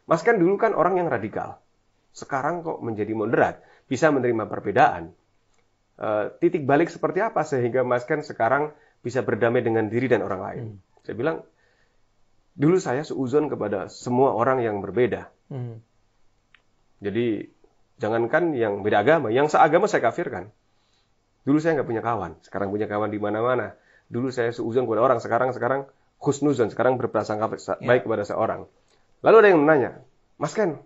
Mas Ken dulu kan orang yang radikal. Sekarang kok menjadi moderat, bisa menerima perbedaan. Titik balik seperti apa sehingga Mas Ken sekarang bisa berdamai dengan diri dan orang lain? Saya bilang, dulu saya seuzon kepada semua orang yang berbeda. Jadi, jangankan yang beda agama, yang seagama saya kafirkan. Dulu saya nggak punya kawan, sekarang punya kawan di mana-mana. Dulu saya seuzon kepada orang, sekarang husnuzon, sekarang berprasangka baik kepada seorang. Lalu ada yang menanya, Mas Ken,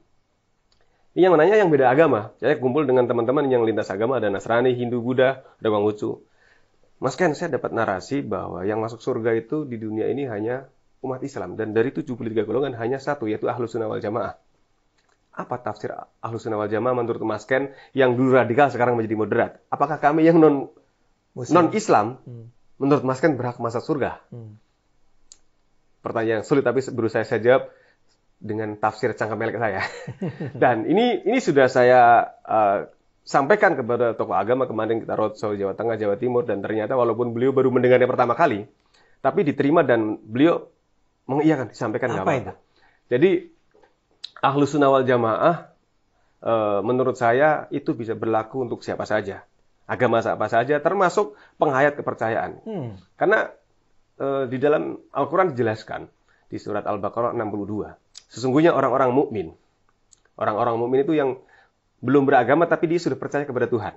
ini yang menanya yang beda agama. Saya kumpul dengan teman-teman yang lintas agama, ada Nasrani, Hindu, Buddha, ada Konghucu. Mas Ken, saya dapat narasi bahwa yang masuk surga itu di dunia ini hanya umat Islam. Dan dari 73 golongan hanya satu, yaitu Ahlus Sunnah wal Jamaah. Apa tafsir Ahlus Sunnah wal Jamaah menurut Mas Ken yang dulu radikal sekarang menjadi moderat? Apakah kami yang non-Islam menurut Mas Ken berhak masuk surga? Pertanyaan yang sulit, tapi berusaha saya jawab dengan tafsir cangkem melek saya. Dan ini sudah saya sampaikan kepada tokoh agama kemarin kita roadshow Jawa Tengah, Jawa Timur, dan ternyata walaupun beliau baru mendengarnya pertama kali, tapi diterima dan beliau mengiyakan, disampaikan nggak apa-apa. Jadi Ahlus Sunnah wal Jamaah menurut saya itu bisa berlaku untuk siapa saja, agama siapa saja, termasuk penghayat kepercayaan. Karena di dalam Al-Quran dijelaskan di surat Al-Baqarah 62. Sesungguhnya orang-orang mukmin itu yang belum beragama tapi dia sudah percaya kepada Tuhan.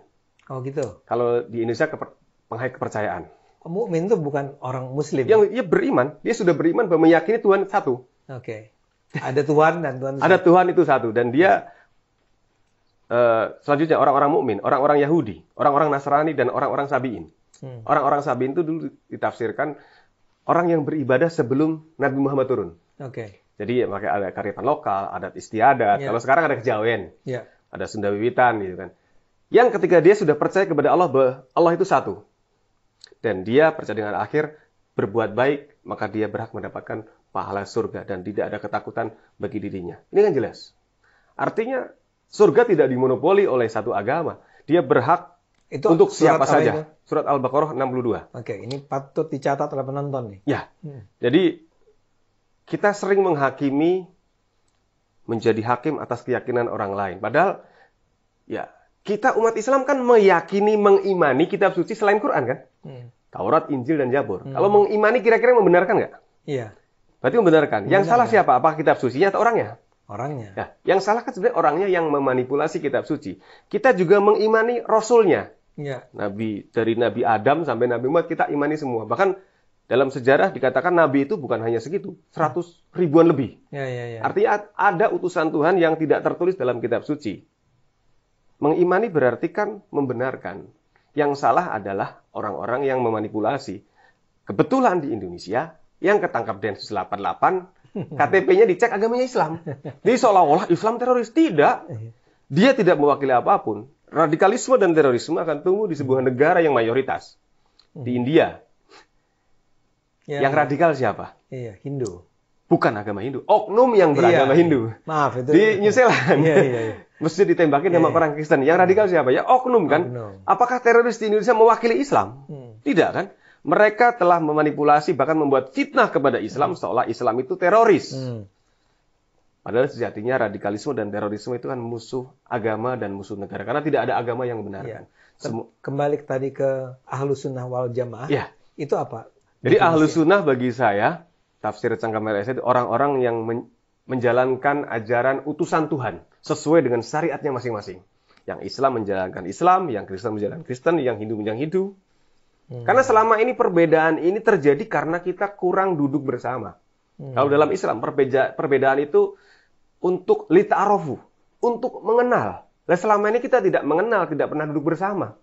Oh gitu. Kalau di Indonesia penghayat kepercayaan. Mukmin itu bukan orang Muslim. Yang dia beriman, dia sudah beriman bahwa meyakini Tuhan satu. Oke. Ada Tuhan dan Tuhan. Ada Tuhan itu satu dan dia selanjutnya orang-orang mukmin, orang-orang Yahudi, orang-orang Nasrani dan orang-orang Sabi'in. Orang-orang Sabi'in itu dulu ditafsirkan orang yang beribadah sebelum Nabi Muhammad turun. Oke. Jadi pakai ada kearifan lokal, adat istiadat. Kalau sekarang ada kejawen, ada Sunda Wiwitan gitu kan. Yang ketika dia sudah percaya kepada Allah bahwa Allah itu satu, dan dia percaya dengan akhir berbuat baik, maka dia berhak mendapatkan pahala surga dan tidak ada ketakutan bagi dirinya. Ini kan jelas. Artinya surga tidak dimonopoli oleh satu agama. Dia berhak itu untuk siapa saja. Itu? Surat Al-Baqarah 62. Oke, ini patut dicatat oleh penonton nih. Ya. Jadi kita sering menghakimi, menjadi hakim atas keyakinan orang lain. Padahal, ya kita umat Islam kan meyakini, mengimani kitab suci selain Quran kan? Taurat, Injil, dan Zabur. Kalau mengimani kira-kira membenarkan nggak? Iya. Berarti membenarkan. Yang salah siapa? Apakah kitab sucinya atau orangnya? Orangnya. Ya, yang salah kan sebenarnya orangnya yang memanipulasi kitab suci. Kita juga mengimani Rasulnya. Ya. Dari Nabi Adam sampai Nabi Muhammad kita imani semua. Bahkan dalam sejarah dikatakan Nabi itu bukan hanya segitu, 100 ribuan lebih. Ya. Artinya ada utusan Tuhan yang tidak tertulis dalam kitab suci. Mengimani berarti kan membenarkan. Yang salah adalah orang-orang yang memanipulasi. Kebetulan di Indonesia, yang ketangkap Densus 88, KTP-nya dicek agamanya Islam. Jadi seolah-olah Islam teroris. Tidak. Dia tidak mewakili apapun. Radikalisme dan terorisme akan tumbuh di sebuah negara yang mayoritas. Di India. Yang radikal siapa? Iya, Hindu. Bukan agama Hindu. Oknum yang beragama Hindu. Maaf, itu. Di New Zealand. Iya. Mesti ditembakin sama orang Kristen. Yang radikal siapa? Ya oknum kan. Apakah teroris di Indonesia mewakili Islam? Tidak kan. Mereka telah memanipulasi, bahkan membuat fitnah kepada Islam, seolah Islam itu teroris. Padahal sejatinya radikalisme dan terorisme itu kan musuh agama dan musuh negara. Karena tidak ada agama yang membenarkan. Kembali tadi ke Ahlus Sunnah wal Jamaah. Ya. Itu apa? Jadi Ahlus Sunnah bagi saya, tafsir cangkem melek itu orang-orang yang menjalankan ajaran utusan Tuhan sesuai dengan syariatnya masing-masing. Yang Islam menjalankan Islam, yang Kristen menjalankan Kristen, yang Hindu menjalankan Hindu. Karena selama ini perbedaan ini terjadi karena kita kurang duduk bersama. Kalau dalam Islam perbedaan itu untuk lita'arofu, untuk mengenal. Nah, selama ini kita tidak mengenal, tidak pernah duduk bersama.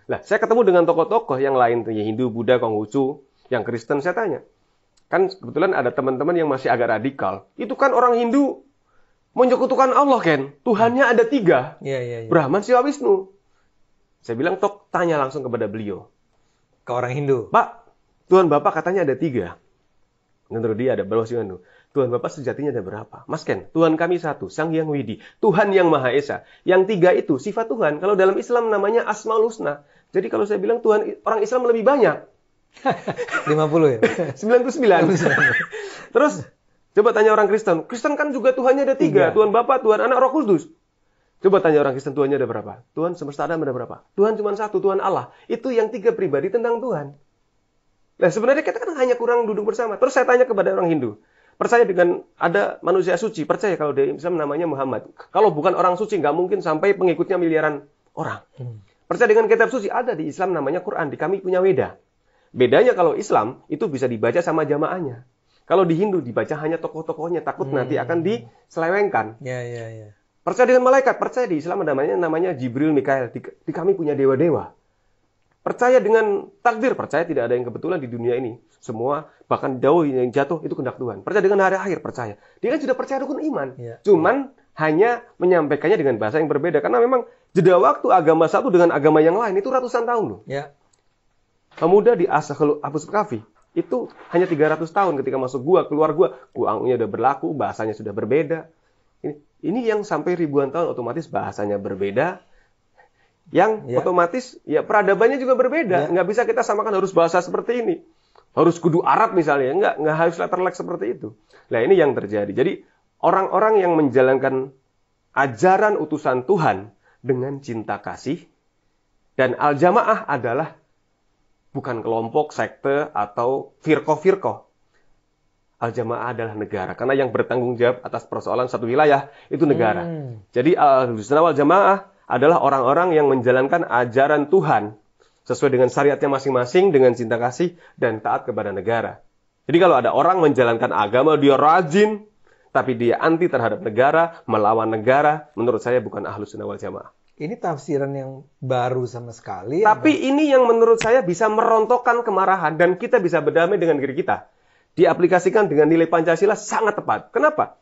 Nah, saya ketemu dengan tokoh-tokoh yang lain, Hindu, Buddha, Konghucu, yang Kristen, saya tanya. Kan kebetulan ada teman-teman yang masih agak radikal. Itu kan orang Hindu menyekutukan Allah, Ken. Tuhannya ada 3. Iya. Brahman, Siwa, Wisnu. Saya bilang, tanya langsung kepada beliau. Ke orang Hindu. Pak, Tuhan Bapak katanya ada 3. Menurut dia ada berapa sih? Tuhan Bapak sejatinya ada berapa? Mas Ken, Tuhan kami satu, Sang Hyang Widi. Tuhan yang Maha Esa. Yang 3 itu sifat Tuhan. Kalau dalam Islam namanya Asmaul Husna. Jadi kalau saya bilang Tuhan orang Islam lebih banyak. 50 ya? 99. Terus Coba tanya orang Kristen. Kristen kan juga Tuhannya ada 3. Tuhan Bapa, Tuhan Anak, Roh Kudus. Coba tanya orang Kristen Tuhannya ada berapa? Tuhan semesta alam ada berapa? Tuhan cuma 1, Tuhan Allah. Itu yang 3 pribadi tentang Tuhan. Nah sebenarnya kita kan hanya kurang duduk bersama. Terus saya tanya kepada orang Hindu. Percaya dengan ada manusia suci. Percaya kalau di Islam namanya Muhammad. Kalau bukan orang suci nggak mungkin sampai pengikutnya miliaran orang. Percaya dengan kitab suci. Ada di Islam namanya Quran. Di kami punya Weda. Bedanya kalau Islam itu bisa dibaca sama jamaahnya. Kalau di Hindu dibaca hanya tokoh-tokohnya, takut nanti akan diselewengkan. Ya. Percaya dengan malaikat, percaya di Islam namanya Jibril, Mikael. Di kami punya dewa-dewa. Percaya dengan takdir, percaya tidak ada yang kebetulan di dunia ini. Semua, bahkan jauh yang jatuh itu kehendak Tuhan. Percaya dengan hari akhir, percaya. Dia kan sudah percaya rukun iman. Cuman hanya menyampaikannya dengan bahasa yang berbeda. Karena memang jeda waktu agama satu dengan agama yang lain itu ratusan tahun loh. Pemuda di Abu Kahfi itu hanya 300 tahun ketika masuk gua, keluar gua. Guangnya udah berlaku, bahasanya sudah berbeda. Ini yang sampai ribuan tahun otomatis bahasanya berbeda. Yang otomatis ya peradabannya juga berbeda. Nggak bisa kita samakan harus bahasa seperti ini. Harus kudu Arab misalnya. Nggak harus letterlek seperti itu. Nah ini yang terjadi. Jadi orang-orang yang menjalankan ajaran utusan Tuhan dengan cinta kasih. Dan al-jamaah adalah bukan kelompok, sekte, atau firqoh-firqoh. Al-jamaah adalah negara. Karena yang bertanggung jawab atas persoalan satu wilayah, itu negara. Jadi al-sunnah wal jamaah adalah orang-orang yang menjalankan ajaran Tuhan sesuai dengan syariatnya masing-masing, dengan cinta kasih, dan taat kepada negara. Jadi kalau ada orang menjalankan agama, dia rajin, tapi dia anti terhadap negara, melawan negara, menurut saya bukan ahlus sunnah wal jamaah. Ini tafsiran yang baru sama sekali. Tapi ini yang menurut saya bisa merontokkan kemarahan dan kita bisa berdamai dengan diri kita. Diaplikasikan dengan nilai Pancasila sangat tepat. Kenapa?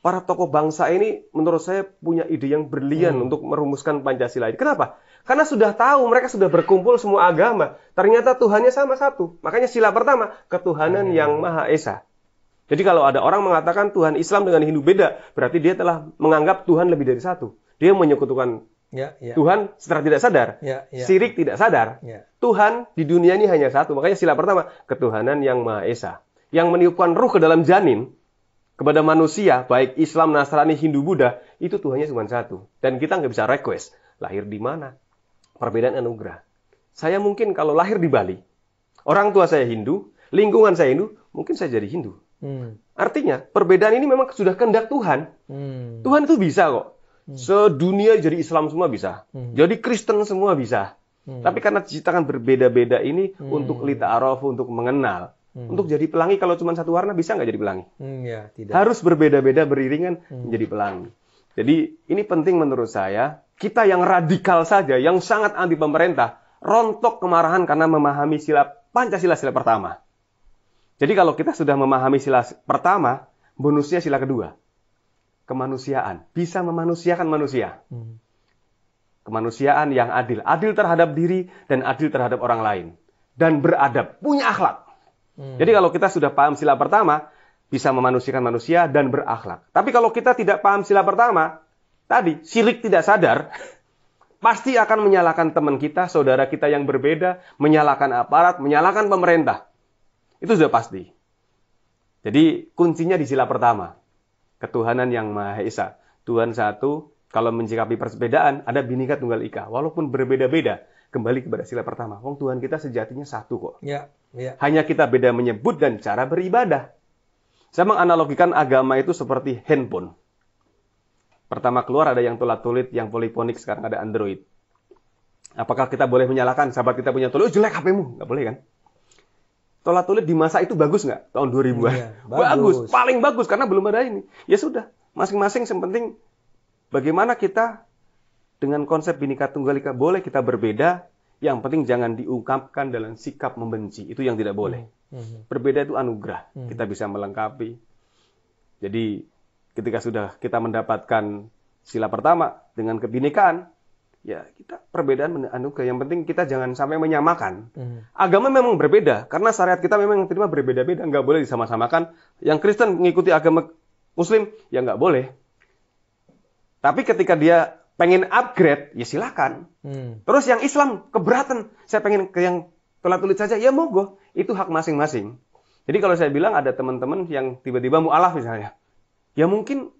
Para tokoh bangsa ini menurut saya punya ide yang brilian untuk merumuskan Pancasila ini. Kenapa? Karena sudah tahu, mereka sudah berkumpul semua agama. Ternyata Tuhannya sama satu. Makanya sila pertama, ketuhanan yang Maha Esa. Jadi kalau ada orang mengatakan Tuhan Islam dengan Hindu beda, berarti dia telah menganggap Tuhan lebih dari satu. Dia menyekutukan Tuhan secara tidak sadar. Syirik tidak sadar. Tuhan di dunia ini hanya satu. Makanya sila pertama, ketuhanan yang Maha Esa. Yang meniupkan ruh ke dalam janin kepada manusia, baik Islam, Nasrani, Hindu, Buddha, itu Tuhannya cuma satu. Dan kita nggak bisa request. Lahir di mana? Perbedaan anugerah. Saya mungkin kalau lahir di Bali, orang tua saya Hindu, lingkungan saya Hindu, mungkin saya jadi Hindu. Artinya, perbedaan ini memang sudah kehendak Tuhan. Tuhan itu bisa kok. Sedunia jadi Islam semua bisa. Jadi Kristen semua bisa. Tapi karena diciptakan berbeda-beda ini untuk lita'aruf, untuk mengenal. Untuk jadi pelangi kalau cuma satu warna bisa nggak jadi pelangi? Tidak. Harus berbeda-beda beriringan menjadi pelangi. Jadi ini penting menurut saya. Kita yang radikal saja, yang sangat anti pemerintah, rontok kemarahan karena memahami sila Pancasila sila pertama. Jadi kalau kita sudah memahami sila pertama, bonusnya sila kedua. Kemanusiaan. Bisa memanusiakan manusia. Kemanusiaan yang adil. Adil terhadap diri dan adil terhadap orang lain. Dan beradab. Punya akhlak. Jadi kalau kita sudah paham sila pertama, bisa memanusiakan manusia dan berakhlak. Tapi kalau kita tidak paham sila pertama, tadi, syirik tidak sadar, pasti akan menyalahkan teman kita, saudara kita yang berbeda, menyalahkan aparat, menyalahkan pemerintah. Itu sudah pasti. Jadi kuncinya di sila pertama. Ketuhanan yang Maha Esa. Tuhan satu, kalau mencikapi perbedaan, ada Bhinneka Tunggal Ika. Walaupun berbeda-beda, kembali kepada sila pertama. Wong Tuhan kita sejatinya satu kok. Hanya kita beda menyebut dan cara beribadah. Saya menganalogikan agama itu seperti handphone. Pertama keluar ada yang tulat-tulit, yang poliponik, sekarang ada Android. Apakah kita boleh menyalahkan sahabat kita punya tulit? Jelek HP-mu. Nggak boleh kan? Tulat-tulit di masa itu bagus nggak? Tahun 2000-an. Bagus. Paling bagus karena belum ada ini. Ya sudah. Masing-masing yang penting bagaimana kita dengan konsep Bhinneka Tunggal Ika boleh kita berbeda. Yang penting jangan diungkapkan dalam sikap membenci. Itu yang tidak boleh. Berbeda itu anugerah. Kita bisa melengkapi. Jadi ketika sudah kita mendapatkan sila pertama dengan kebinekaan, ya kita perbedaan anugerah. Yang penting kita jangan sampai menyamakan. Agama memang berbeda. Karena syariat kita memang terima berbeda-beda. Nggak boleh disama-samakan. Yang Kristen mengikuti agama Muslim, ya nggak boleh. Tapi ketika dia pengen upgrade, ya silakan. Terus yang Islam keberatan, saya pengen ke yang tulat-tulit saja, ya monggo. Itu hak masing-masing. Jadi kalau saya bilang ada teman-teman yang tiba-tiba mu'alaf misalnya, ya mungkin